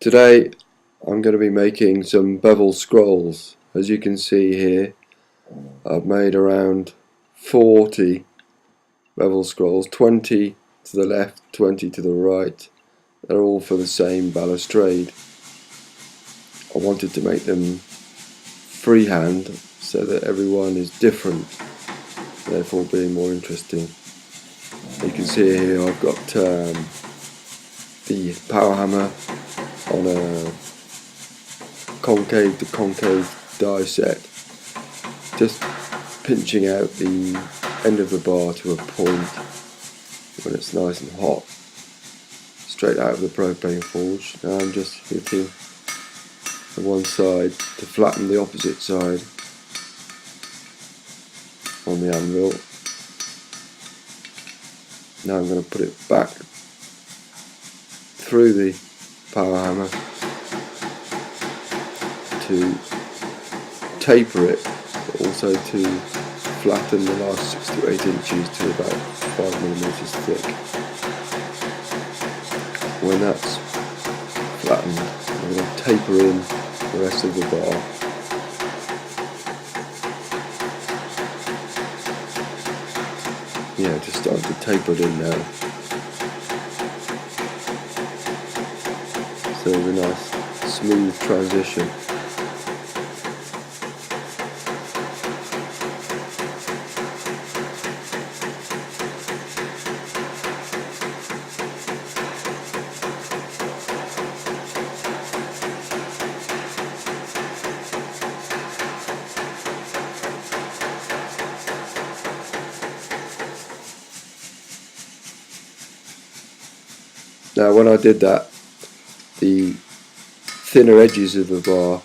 Today I'm going to be making some bevel scrolls. As you can see here, I've made around 40 bevel scrolls, 20 to the left, 20 to the right. They're all for the same balustrade. I wanted to make them freehand so that everyone is different, therefore being more interesting. You can see here I've got the power hammer on a concave to concave die set, just pinching out the end of the bar to a point when it's nice and hot, straight out of the propane forge. Now I'm just hitting the one side to flatten the opposite side on the anvil. Now I'm going to put it back through the power hammer to taper it, but also to flatten the last 6 to 8 inches to about 5mm thick. When that's flattened, I'm going to taper in the rest of the bar. Yeah, just starting to taper it in now. So there's a nice smooth transition. Now when I did that, the thinner edges of the bar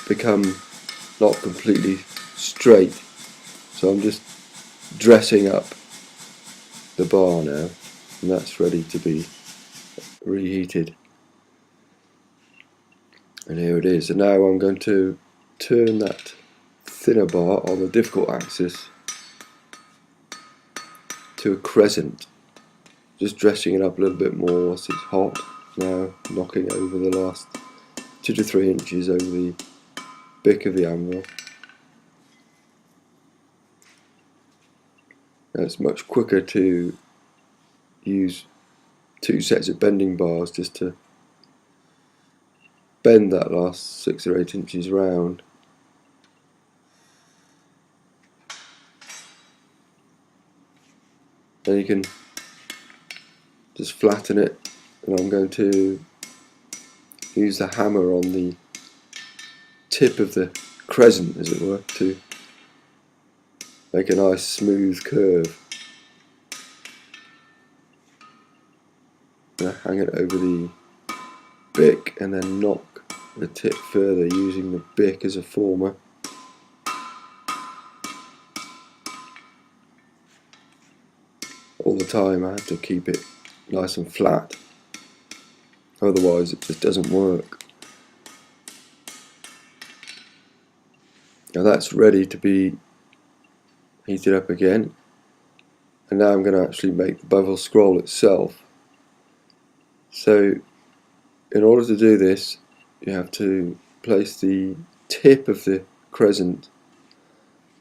become not completely straight, so I'm just dressing up the bar now, and that's ready to be reheated. And here it is. And now I'm going to turn that thinner bar on the difficult axis to a crescent, just dressing it up a little bit more whilst it's hot. Now knocking over the last 2 to 3 inches over the bick of the anvil. Now it's much quicker to use 2 sets of bending bars just to bend that last 6 or 8 inches round. Then you can just flatten it, and I'm going to use the hammer on the tip of the crescent, as it were, to make a nice smooth curve. Now hang it over the bick and then knock the tip further using the bick as a former. All the time I have to keep it nice and flat, otherwise it just doesn't work. Now that's ready to be heated up again, and now I'm going to actually make the bevel scroll itself. So in order to do this, you have to place the tip of the crescent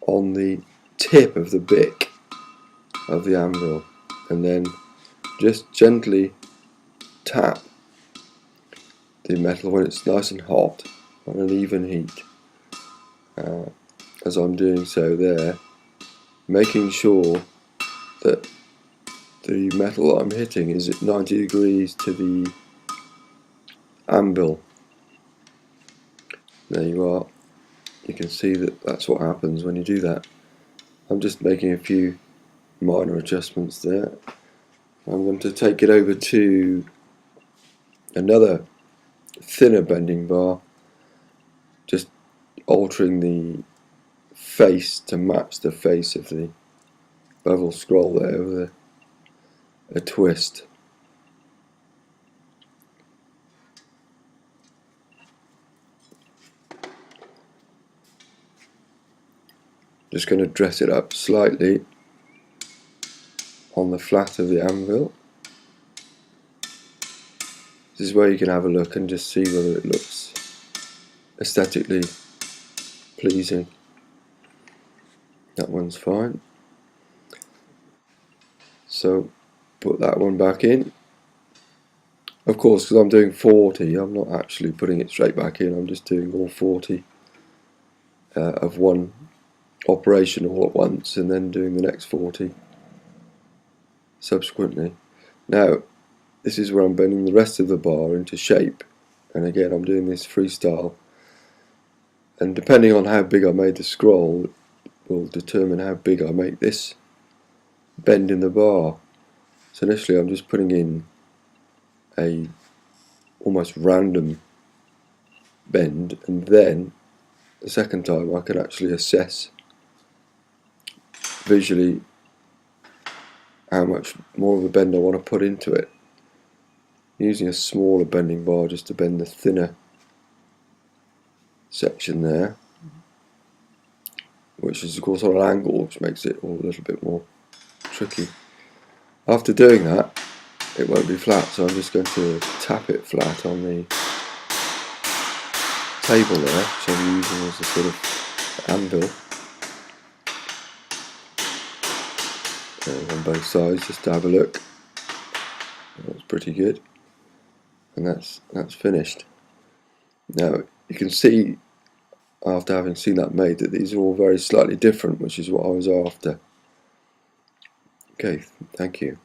on the tip of the bick of the anvil, and then just gently tap the metal when it's nice and hot on an even heat, as I'm doing so there, making sure that the metal I'm hitting is at 90 degrees to the anvil. There you are. You can see that that's what happens when you do that. I'm just making a few minor adjustments there. I'm going to take it over to another thinner bending bar, just altering the face to match the face of the bevel scroll there with a twist. Just going to dress it up slightly on the flat of the anvil This is where you can have a look and just see whether it looks aesthetically pleasing. That one's fine. So put that one back in. Of course, because I'm doing 40, I'm not actually putting it straight back in, I'm just doing all 40 of one operation all at once and then doing the next 40 subsequently. Now, this is where I'm bending the rest of the bar into shape, and again I'm doing this freestyle, and depending on how big I made the scroll will determine how big I make this bend in the bar. So initially I'm just putting in a almost random bend, and then the second time I can actually assess visually how much more of a bend I want to put into it, using a smaller bending bar just to bend the thinner section there, which is of course on an angle, which makes it all a little bit more tricky. After doing that, it won't be flat, so I'm just going to tap it flat on the table there, which I'm using as a sort of anvil. On both sides, just to have a look. That's pretty good, and that's finished. Now you can see, after having seen that made, that these are all very slightly different, which is what I was after. Okay, thank you.